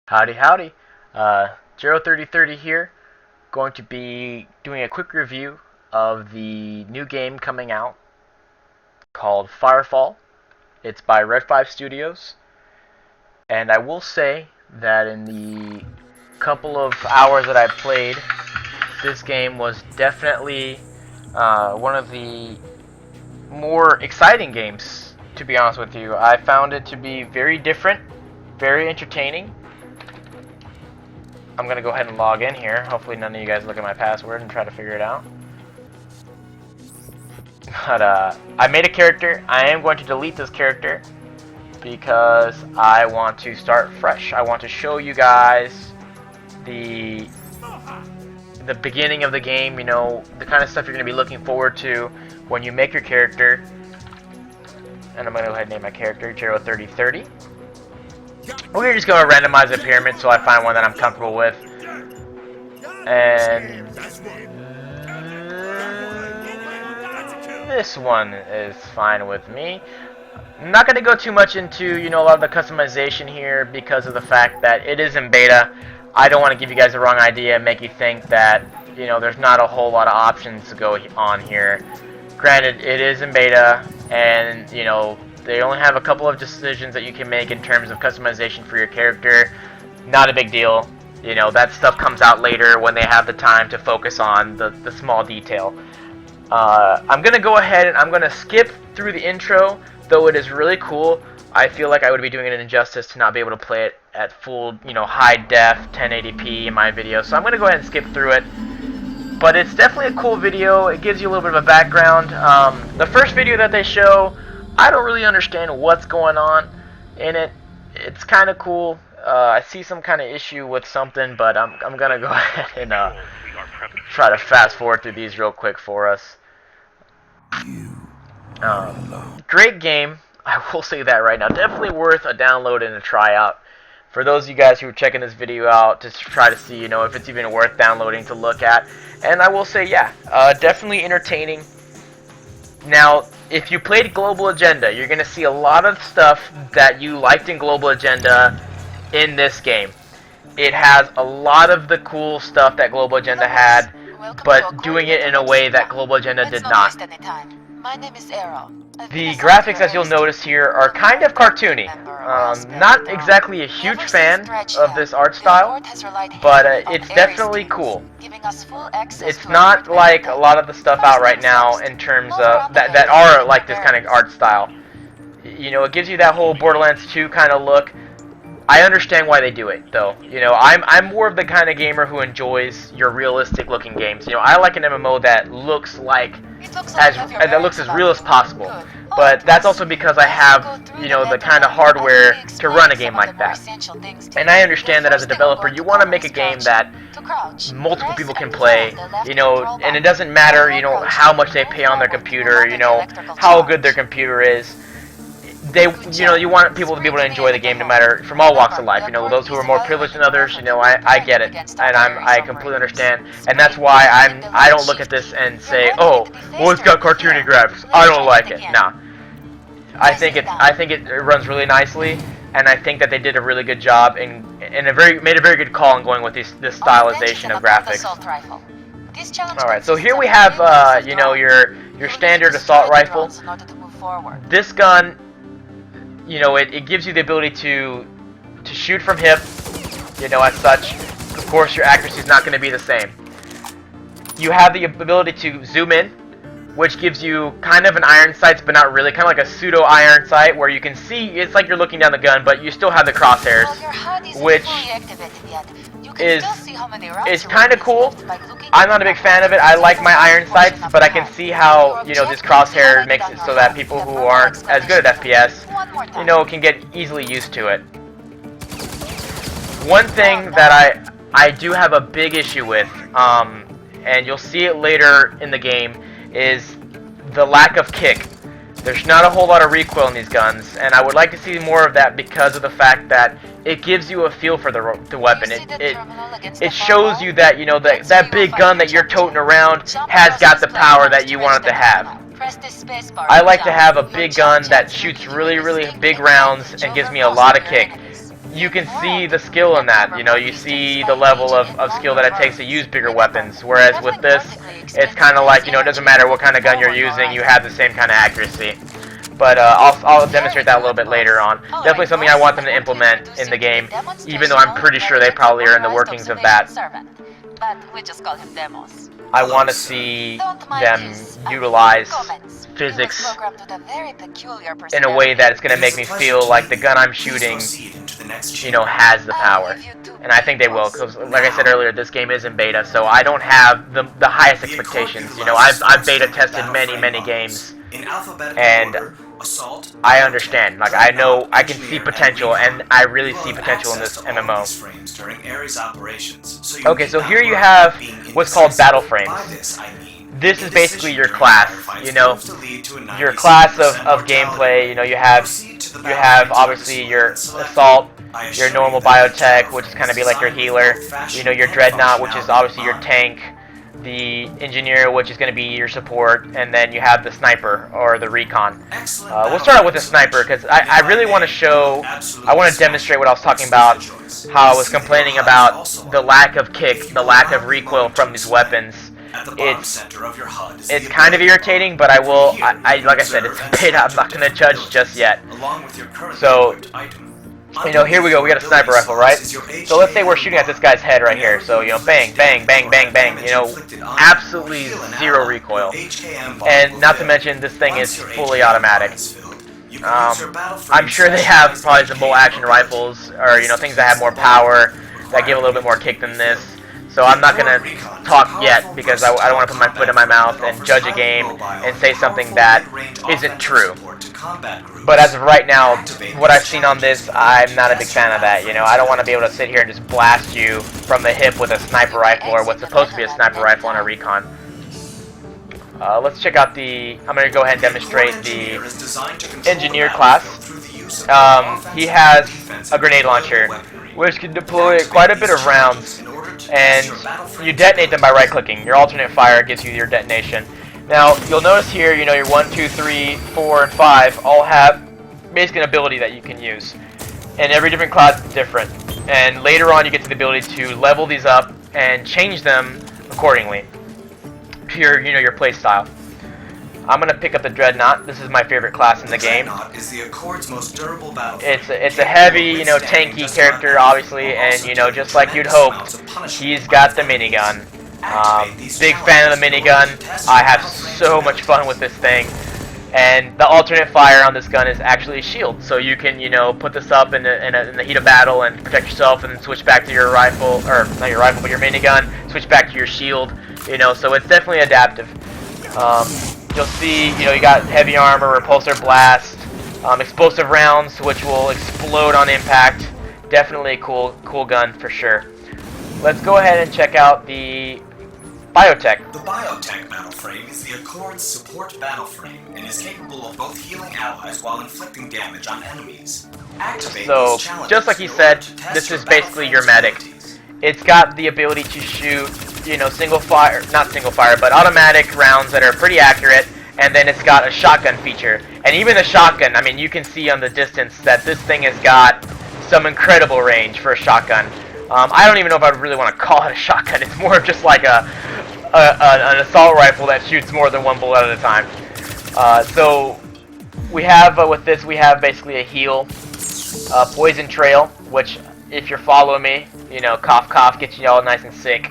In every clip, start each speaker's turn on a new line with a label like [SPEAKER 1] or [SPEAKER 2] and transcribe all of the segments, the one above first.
[SPEAKER 1] Howdy, howdy. 3030 here. Going to be doing a quick review of the new game coming out called Firefall. It's by Red 5 Studios. And I will say that in the couple of hours that I played, this game was definitely one of the more exciting games, to be honest with you. I found it to be very different, very entertaining. I'm gonna go ahead and log in here. Hopefully none of you guys look at my password and try to figure it out. But I made a character. I am going to delete this character because I want to start fresh. I want to show you guys the beginning of the game, you know, the kind of stuff you're gonna be looking forward to when you make your character. And I'm gonna go ahead and name my character 3030. We're just going to randomize the pyramid so I find one that I'm comfortable with. And this one is fine with me. I'm not going to go too much into, you know, a lot of the customization here because of the fact that it is in beta. I don't want to give you guys the wrong idea and make you think that, you know, there's not a whole lot of options to go on here. Granted, it is in beta, and, you know, they only have a couple of decisions that you can make in terms of customization for your character. Not a big deal. You know, that stuff comes out later when they have the time to focus on the small detail. I'm going to go ahead and I'm going to skip through the intro, though it is really cool. I feel like I would be doing it an injustice to not be able to play it at full, you know, high def 1080p in my video. So I'm going to go ahead and skip through it. But it's definitely a cool video. It gives you a little bit of a background. The first video that they show, I don't really understand what's going on in it. It's kind of cool. I see some kind of issue with something, but I'm gonna go ahead and try to fast forward through these real quick for us. Great game. I will say that right now. Definitely worth a download and a try out. For those of you guys who are checking this video out to try to see, you know, if it's even worth downloading to look at. And I will say, yeah, definitely entertaining. Now, if you played Global Agenda, you're going to see a lot of stuff that you liked in Global Agenda in this game. It has a lot of the cool stuff that Global Agenda had, but doing it in a way that Global Agenda did not. The graphics, as you'll notice here, are kind of cartoony. Not exactly a huge fan of this art style, but it's definitely cool. It's not like a lot of the stuff out right now in terms of that are like this kind of art style. You know, it gives you that whole Borderlands 2 kind of look. I understand why they do it, though. You know, I'm more of the kind of gamer who enjoys your realistic looking games. You know, I like an MMO that looks like that looks as real as possible. But that's also because I have, you know, the kind of hardware to run a game like that. And I understand that as a developer, you want to make a game that multiple people can play, you know, and it doesn't matter, you know, how much they pay on their computer, you know, how good their computer is. You know, you want people to be able to enjoy the game no matter, from all walks of life. You know, those who are more privileged than others, you know, I get it, and I completely understand, and that's why I don't look at this and say, oh, well, it's got cartoony graphics, I don't like it. Nah, I think it runs really nicely, and I think that they did a really good job and made a very good call in going with this stylization of graphics. All right, so here we have you know, your standard assault rifle. This gun, you know, it gives you the ability to shoot from hip, you know, as such. Of course, your accuracy is not going to be the same. You have the ability to zoom in, which gives you kind of an iron sights, but not really, kind of like a pseudo iron sight, where you can see, it's like you're looking down the gun, but you still have the crosshairs, which is kind of cool. I'm not a big fan of it. I like my iron sights, but I can see how, you know, this crosshair makes it so that people who aren't as good at FPS, you know, can get easily used to it. One thing that I do have a big issue with, and you'll see it later in the game, is the lack of kick. There's not a whole lot of recoil in these guns, and I would like to see more of that because of the fact that it gives you a feel for the weapon. It shows you that, you know, that big gun that you're toting around has got the power that you want it to have. I like to have a big gun that shoots really, really big rounds and gives me a lot of kick. you can see the skill in that. You know, you see the level of skill that it takes to use bigger weapons. Whereas with this, it's kind of like, you know, it doesn't matter what kind of gun you're using, you have the same kind of accuracy. But I'll demonstrate that a little bit later on. Definitely something I want them to implement in the game, even though I'm pretty sure they probably are in the workings of that. I want to see them utilize physics in a way that it's going to make me feel like the gun I'm shooting, you know, has the power. And I think they will, because like I said earlier, this game is in beta, so I don't have the highest expectations. You know, I've beta tested many games, and I understand. Like, I know I can see potential, and I really see potential in this MMO. Okay, so here you have what's called battle frames. This is basically your class, you know, your class of gameplay. You know, you have obviously your assault, your normal biotech, which is kind of be like your healer, you know, your dreadnought, which is obviously your tank, the engineer, which is going to be your support, and then you have the sniper or the recon. We'll start out with the sniper because I really want to show, I want to demonstrate what I was talking about, how I was complaining about the lack of kick, the lack of recoil from these weapons. It's kind of irritating, but like I said, it's beta. I'm not going to judge just yet. So, you know, here we go. We got a sniper rifle, right? So let's say we're shooting at this guy's head right here. So, you know, bang, bang, bang, bang, bang. You know, absolutely zero recoil. And not to mention, this thing is fully automatic. I'm sure they have probably some bolt action rifles, or, you know, things that have more power, that give a little bit more kick than this. So I'm not going to talk yet, because I don't want to put my foot in my mouth and judge a game and say something that isn't true. But as of right now, what I've seen on this, I'm not a big fan of that. You know, I don't want to be able to sit here and just blast you from the hip with a sniper rifle, or what's supposed to be a sniper rifle on a recon. Let's check out I'm going to go ahead and demonstrate the engineer class. He has a grenade launcher, which can deploy quite a bit of rounds, and you detonate them by right-clicking. Your alternate fire gives you your detonation. Now, you'll notice here, you know, your 1, 2, 3, 4, and 5 all have basically an ability that you can use. And every different class is different. And later on, you get to the ability to level these up and change them accordingly to your, you know, your play style. I'm gonna pick up the Dreadnought. This is my favorite class in the game. It's a heavy, you know, tanky character, obviously, and, you know, just like you'd hope, he's got the minigun. Big fan of the minigun. I have so much fun with this thing. And the alternate fire on this gun is actually a shield, so you can, you know, put this up in the heat of battle and protect yourself, and then switch back to your rifle, or not your rifle, but your minigun. Switch back to your shield. You know, so it's definitely adaptive. You'll see, you know, you got heavy armor, repulsor blast, explosive rounds, which will explode on impact. Definitely a cool gun for sure. Let's go ahead and check out the biotech.
[SPEAKER 2] The biotech battle frame is the Accord's support battle frame and is capable of both healing allies while inflicting damage on enemies. Activate
[SPEAKER 1] so, just like he said, this is basically your medic. It's got the ability to shoot, you know, not single fire, but automatic rounds that are pretty accurate, and then it's got a shotgun feature. And even the shotgun, I mean, you can see on the distance that this thing has got some incredible range for a shotgun. I don't even know if I really want to call it a shotgun. It's more of just like an assault rifle that shoots more than one bullet at a time. So we have, with this, we have basically a heal, poison trail, which, if you're following me, you know, cough cough, gets you all nice and sick.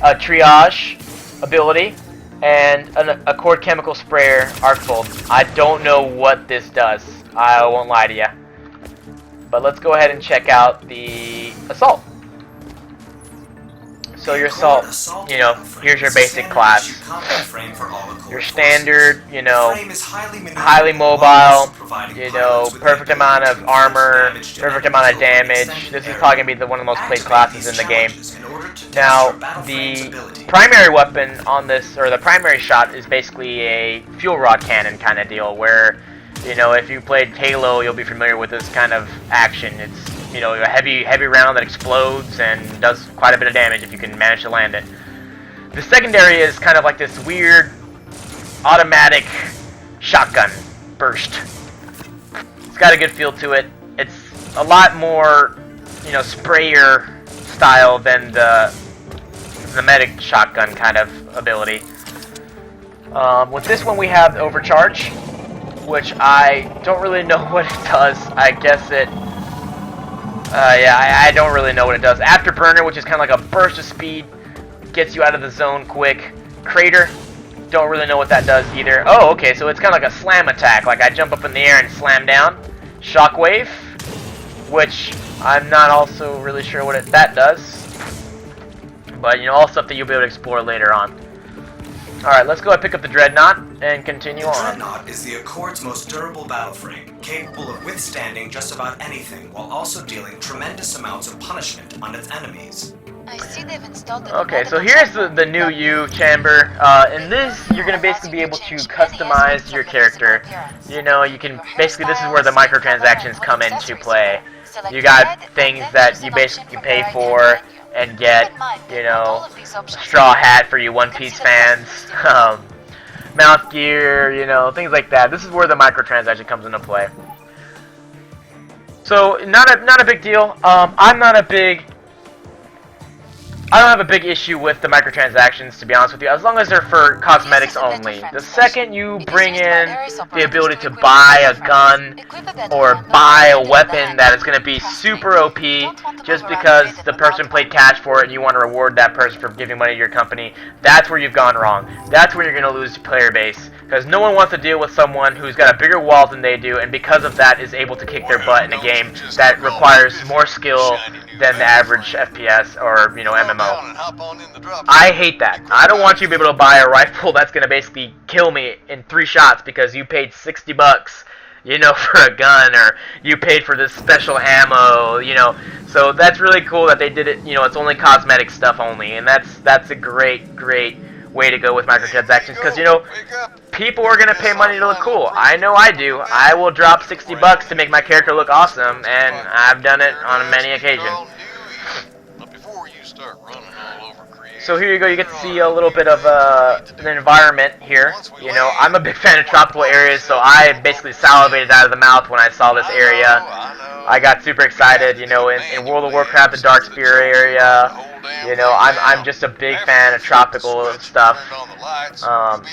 [SPEAKER 1] A triage ability, and a Accord chemical sprayer arc bolt. I don't know what this does. I won't lie to you. But let's go ahead and check out the assault. So your assault, you know, here's your basic class. Your standard, you know, highly mobile, you know, perfect amount of armor, perfect amount of damage. This is probably going to be one of the most played classes in the game. Now, the primary weapon on this, or the primary shot, is basically a fuel rod cannon kind of deal, where, you know, if you played Halo, you'll be familiar with this kind of action. It's, you know, a heavy round that explodes and does quite a bit of damage if you can manage to land it. The secondary is kind of like this weird automatic shotgun burst. It's got a good feel to it. It's a lot more, sprayer style than the medic shotgun kind of ability. With this one we have Overcharge, which I don't really know what it does. I guess it... I don't really know what it does. Afterburner, which is kind of like a burst of speed, gets you out of the zone quick. Crater, don't really know what that does either. Oh, okay, so it's kind of like a slam attack. Like I jump up in the air and slam down. Shockwave, which I'm not also really sure what that does. But, all stuff that you'll be able to explore later on. Alright, let's go and pick up the Dreadnought and continue on.
[SPEAKER 2] The Dreadnought is the Accord's most durable battle frame, capable of withstanding just about anything while also dealing tremendous amounts of punishment on its enemies.
[SPEAKER 3] I see they've installed
[SPEAKER 1] Okay, so here's the new U chamber. In this, you're going to basically be able to customize your character. You can basically, this is where the microtransactions come into play. You got things that you basically pay for and get, a straw hat for you One Piece fans, mouth gear, things like that. This is where the microtransaction comes into play. So, not a big deal. I don't have a big issue with the microtransactions, to be honest with you, as long as they're for cosmetics only. The second you bring in the ability to buy a gun or buy a weapon that is going to be super OP just because the person played cash for it and you want to reward that person for giving money to your company, that's where you've gone wrong. That's where you're going to lose player base, because no one wants to deal with someone who's got a bigger wall than they do and because of that is able to kick their butt in a game that requires more skill than the average FPS or, MMO. I hate that. I don't want you to be able to buy a rifle that's going to basically kill me in 3 shots because you paid $60, for a gun, or you paid for this special ammo, So that's really cool that they did it, it's only cosmetic stuff only, and that's a great way to go with microtransactions, because, people are going to pay money to look cool. I know I do. I will drop $60 to make my character look awesome, and I've done it on many occasions. So here you go, you get to see a little bit of an environment here. I'm a big fan of tropical areas, so I basically salivated out of the mouth when I saw this area. I got super excited, in World of Warcraft, the Darkspear area. I'm just a big fan of tropical stuff.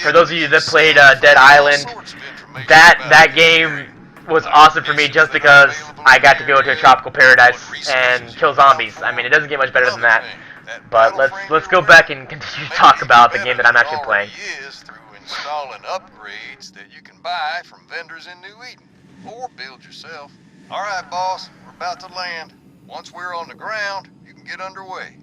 [SPEAKER 1] For those of you that played Dead Island, that game was awesome for me just because I got to go to a tropical paradise and kill zombies. I mean, it doesn't get much better than that. But let's go back and continue to talk about the game that I'm actually playing.
[SPEAKER 4] Through installing upgrades that you can buy from vendors in New Eden, or build yourself. All right, boss, we're about to land. Once we're on the ground, you can get underway.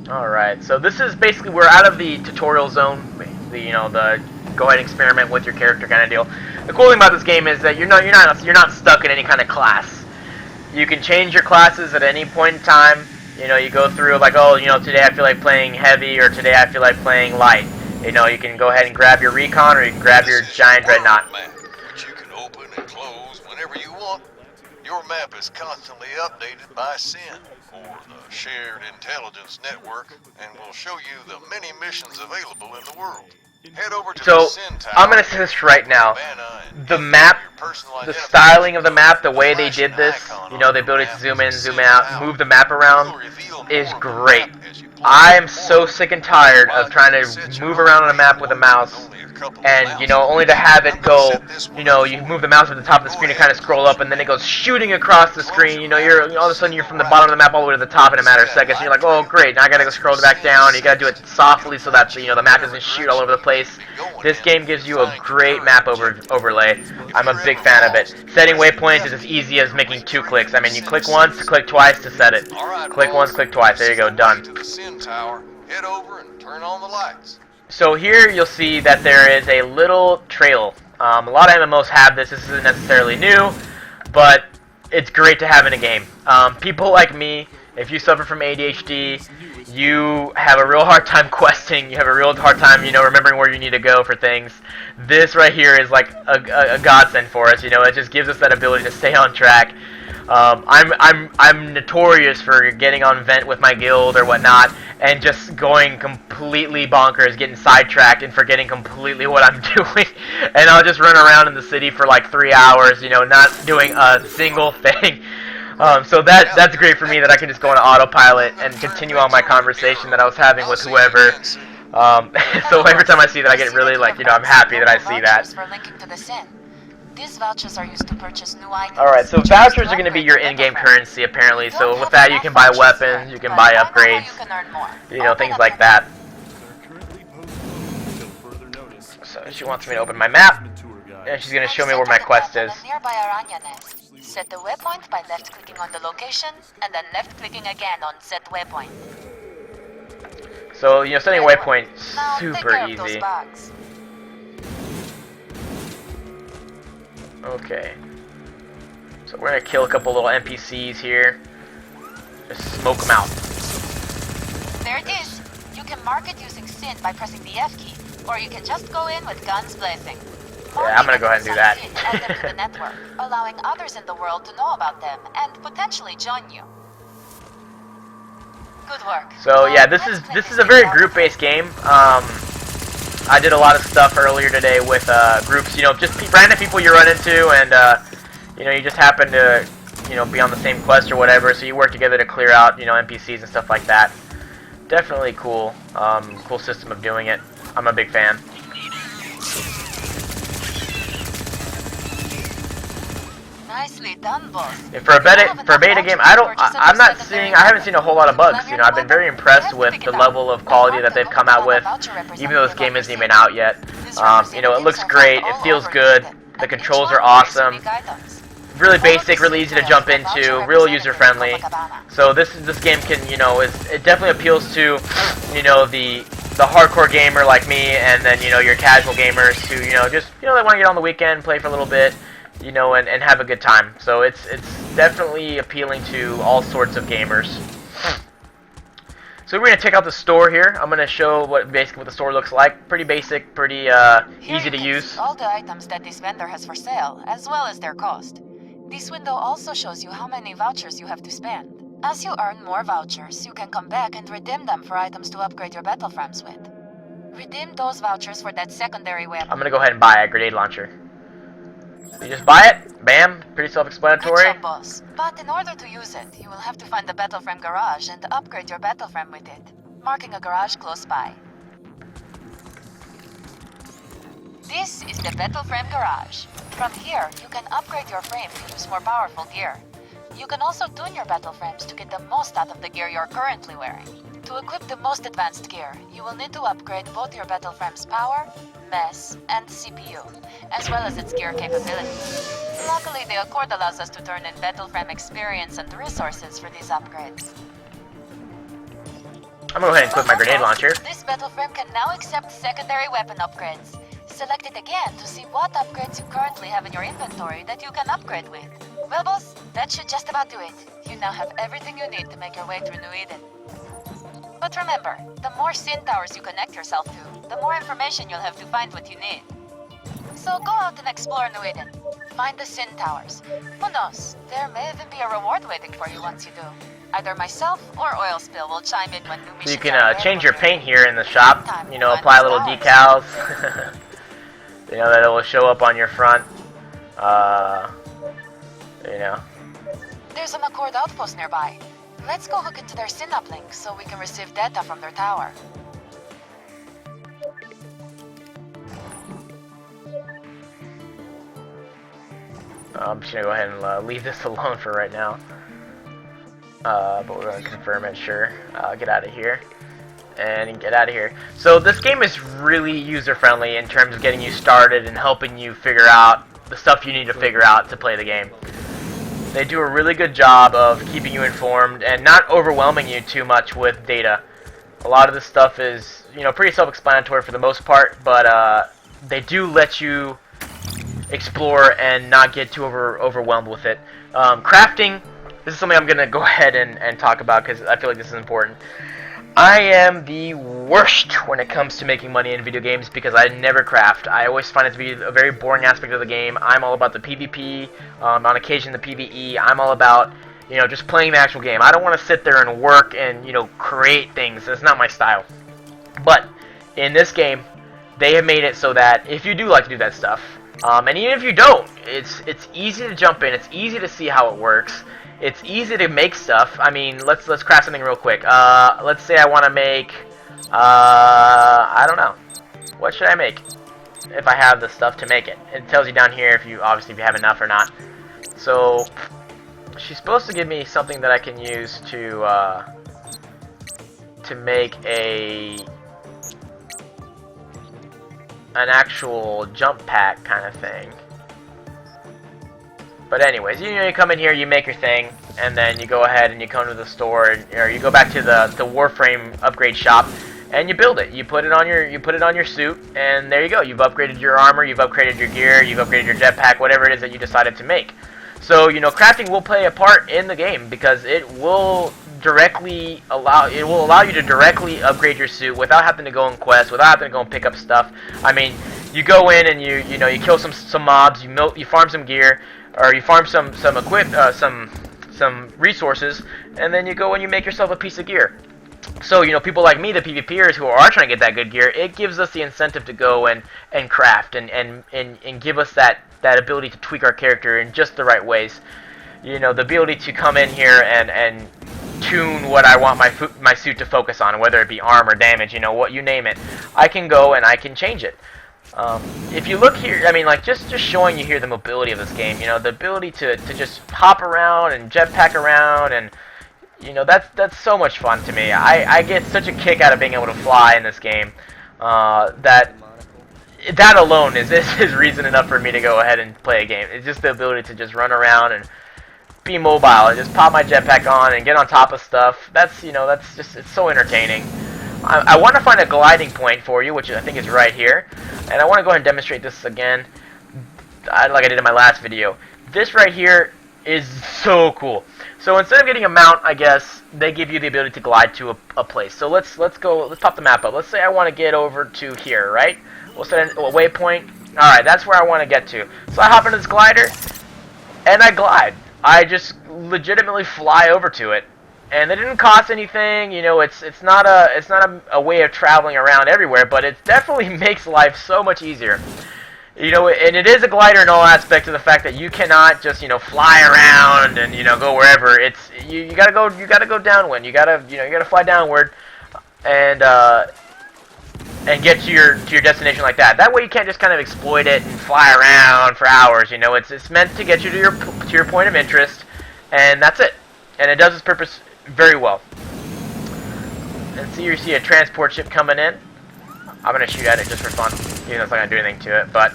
[SPEAKER 1] All right, so this is basically, we're out of the tutorial zone, the go ahead and experiment with your character kind of deal. The cool thing about this game is that you're not stuck in any kind of class. You can change your classes at any point in time. You go through like, today I feel like playing heavy, or today I feel like playing light. You can go ahead and grab your recon, or you can grab your giant dreadnought.
[SPEAKER 4] Which you can open and close whenever you want. Your map is constantly updated by SIN, or the Shared Intelligence Network, and will show you the many missions available in the world. Head over to the SIN tower.
[SPEAKER 1] I'm going to say this right now. The map, the styling of the map, the way they did this, the ability to zoom in, zoom out, move the map around, is great. I am so sick and tired of trying to move around on a map with a mouse and, only to have it go, you move the mouse at the top of the screen and kind of scroll up, and then it goes shooting across the screen, you're, all of a sudden you're from the bottom of the map all the way to the top in a matter of seconds, and you're like, oh great, now I gotta go scroll back down, you gotta do it softly so that, the map doesn't shoot all over the place. This game gives you a great map overlay. I'm a big fan of it. Setting waypoints is as easy as making 2 clicks. I mean, you click once, click twice to set it. Click once, click twice, there you go, done.
[SPEAKER 4] Head over and turn on the lights.
[SPEAKER 1] So here you'll see that there is a little trail. A lot of MMOs have this. This isn't necessarily new, but it's great to have in a game. People like me, if you suffer from ADHD, you have a real hard time questing. You have a real hard time, remembering where you need to go for things. This right here is like a godsend for us. It just gives us that ability to stay on track. I'm notorious for getting on vent with my guild or whatnot and just going completely bonkers, getting sidetracked and forgetting completely what I'm doing, and I'll just run around in the city for like 3 hours, not doing a single thing. So that's great for me that I can just go on autopilot and continue on my conversation that I was having with whoever. So every time I see that, I get really like, I'm happy that I see that.
[SPEAKER 3] These vouchers are used to purchase new items.
[SPEAKER 1] Alright, so vouchers are going to be your in-game currency apparently. So with that, you can buy weapons, you can buy upgrades, things like that. So she wants me to open my map, and she's going to show me where my quest is.
[SPEAKER 3] Set the waypoint by left-clicking on the location, and then left-clicking again on set waypoint.
[SPEAKER 1] So, setting a waypoint, super easy. Okay. So we're going to kill a couple little NPCs here. Just smoke them out.
[SPEAKER 3] There it is. You can mark it using Sin by pressing the F key, or you can just go in with guns blazing.
[SPEAKER 1] Yeah, I'm going to go ahead and do that.
[SPEAKER 3] Add them to the network, allowing others in the world to know about them and potentially join you. Good work.
[SPEAKER 1] So yeah, this is a very group-based game. I did a lot of stuff earlier today with groups, just random people you run into, and you just happen to be on the same quest or whatever, so you work together to clear out NPCs and stuff like that. Definitely cool. Cool system of doing it. I'm a big fan.
[SPEAKER 3] Nicely done, boss.
[SPEAKER 1] For a beta game, I haven't seen a whole lot of bugs. I've been very impressed with the level of quality that they've come out with, even though this game isn't even out yet. It looks great, it feels good, the controls are awesome, really basic, really easy to jump into, real user friendly. So this game can, it definitely appeals to, the hardcore gamer like me, and then your casual gamers who just they want to get on the weekend, play for a little bit. And have a good time. So it's definitely appealing to all sorts of gamers. So we're going to check out the store here. I'm going to show basically what the store looks like. Pretty basic, pretty easy to use.
[SPEAKER 3] All the items that this vendor has for sale, as well as their cost. This window also shows you how many vouchers you have to spend. As you earn more vouchers, you can come back and redeem them for items to upgrade your battle frames with. Redeem those vouchers for that secondary weapon.
[SPEAKER 1] I'm going to go ahead and buy a grenade launcher. You just buy it, bam, pretty self-explanatory.
[SPEAKER 3] Good job, boss. But in order to use it, you will have to find the battle frame garage and upgrade your battle frame with it, marking a garage close by. This is the battle frame garage. From here, you can upgrade your frame to use more powerful gear. You can also tune your battle frames to get the most out of the gear you're currently wearing. To equip the most advanced gear, you will need to upgrade both your battle frame's power, mass, and CPU, as well as its gear capabilities. Luckily, the Accord allows us to turn in battle frame experience and resources for these upgrades.
[SPEAKER 1] I'm going to go ahead and equip my grenade launcher.
[SPEAKER 3] This battle frame can now accept secondary weapon upgrades. Select it again to see what upgrades you currently have in your inventory that you can upgrade with. Well, boss, that should just about do it. You now have everything you need to make your way through New Eden. But remember, the more Sin Towers you connect yourself to, the more information you'll have to find what you need. So go out and explore New Eden. Find the Sin Towers. Who knows, there may even be a reward waiting for you once you do. Either myself or Oil Spill will chime in when new missions
[SPEAKER 1] so you can change your paint here in the shop, apply little decals. That will show up on your front.
[SPEAKER 3] There's an Accord outpost nearby. Let's go hook into their Sin uplink so we can receive data from their tower.
[SPEAKER 1] I'm just going to go ahead and leave this alone for right now. But we're going to confirm it, sure. Get out of here. And get out of here. So this game is really user-friendly in terms of getting you started and helping you figure out the stuff you need to figure out to play the game. They do a really good job of keeping you informed and not overwhelming you too much with data. A lot of this stuff is, pretty self-explanatory for the most part, but they do let you explore and not get too overwhelmed with it. Crafting, this is something I'm going to go ahead and talk about because I feel like this is important. I am the worst when it comes to making money in video games because I never craft. I always find it to be a very boring aspect of the game. I'm all about the PvP, on occasion the PvE. I'm all about, just playing the actual game. I don't want to sit there and work and, create things. That's not my style. But in this game, they have made it so that if you do like to do that stuff, and even if you don't, it's easy to jump in. It's easy to see how it works. It's easy to make stuff. I mean, let's craft something real quick. Let's say I want to make, I don't know. What should I make? If I have the stuff to make it. It tells you down here if you have enough or not. So she's supposed to give me something that I can use to make an actual jump pack kind of thing. But anyways, you come in here, you make your thing, and then you go ahead and you come to the store, or you go back to the Warframe upgrade shop, and you build it. You put it on your suit, and there you go. You've upgraded your armor, you've upgraded your gear, you've upgraded your jetpack, whatever it is that you decided to make. So crafting will play a part in the game because it will allow you to directly upgrade your suit without having to go on quests, without having to go and pick up stuff. I mean, you go in and you kill some mobs, you farm some gear, or you farm some resources, and then you go and you make yourself a piece of gear. So people like me, the PvPers who are trying to get that good gear, it gives us the incentive to go and craft and give us that ability to tweak our character in just the right ways. The ability to come in here and tune what I want my suit to focus on, whether it be armor, damage, what you name it. I can go and I can change it. If you look here, I mean, like just showing you here the mobility of this game. The ability to just hop around and jetpack around, and that's so much fun to me. I get such a kick out of being able to fly in this game. That alone is reason enough for me to go ahead and play a game. It's just the ability to just run around and be mobile and just pop my jetpack on and get on top of stuff. That's it's so entertaining. I want to find a gliding point for you, which I think is right here, and I want to go ahead and demonstrate this again, like I did in my last video. This right here is so cool. So instead of getting a mount, I guess they give you the ability to glide to a place. So let's pop the map up. Let's say I want to get over to here, right? We'll set a waypoint. All right, that's where I want to get to. So I hop into this glider, and I glide. I just legitimately fly over to it, and it didn't cost anything. It's not a way of traveling around everywhere, but it definitely makes life so much easier. And it is a glider in all aspects of the fact that you cannot just fly around and go wherever. It's you gotta go downwind. You gotta fly downward, and get to your destination like that. That way you can't just kind of exploit it and fly around for hours. It's meant to get you to your point of interest, and that's it. And it does its purpose very well. And you see a transport ship coming in. I'm gonna shoot at it just for fun, even though it's not gonna do anything to it. But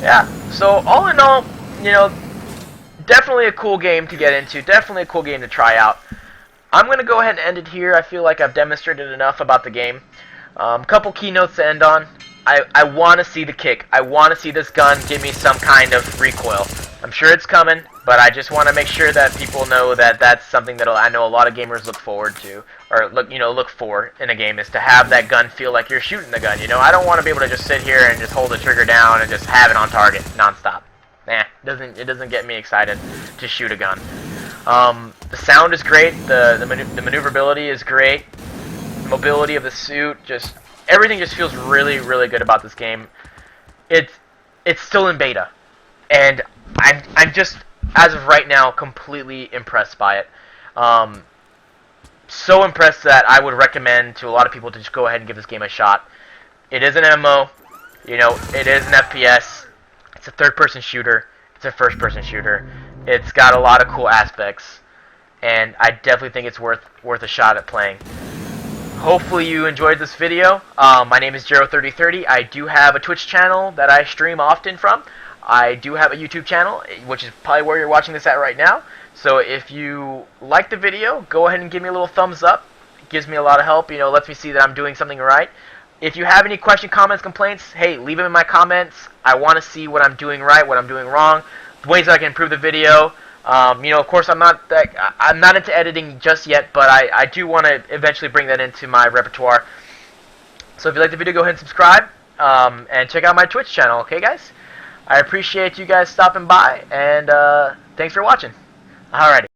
[SPEAKER 1] yeah, so all in all, definitely a cool game to get into. Definitely a cool game to try out. I'm gonna go ahead and end it here. I feel like I've demonstrated enough about the game. Couple keynotes to end on. I want to see the kick. I want to see this gun give me some kind of recoil. I'm sure it's coming, but I just want to make sure that people know that that's something that I know a lot of gamers look forward to, or look for in a game, is to have that gun feel like you're shooting the gun. I don't want to be able to just sit here and just hold the trigger down and just have it on target nonstop. Nah, it doesn't get me excited to shoot a gun. The sound is great. The maneuverability is great. Mobility of the suit, everything just feels really, really good about this game. It's still in beta, and I'm just, as of right now, completely impressed by it. So impressed that I would recommend to a lot of people to just go ahead and give this game a shot. It is an MMO, it is an FPS. It's a third-person shooter. It's a first-person shooter. It's got a lot of cool aspects, and I definitely think it's worth a shot at playing. Hopefully you enjoyed this video. My name is Jero3030. I do have a Twitch channel that I stream often from. I do have a YouTube channel, which is probably where you're watching this at right now. So if you like the video, go ahead and give me a little thumbs up. It gives me a lot of help, lets me see that I'm doing something right. If you have any questions, comments, complaints, hey, leave them in my comments. I want to see what I'm doing right, what I'm doing wrong, ways that I can improve the video. Of course, I'm not into editing just yet, but I do want to eventually bring that into my repertoire. So if you like the video, go ahead and subscribe, and check out my Twitch channel, okay, guys? I appreciate you guys stopping by, and thanks for watching. Alrighty.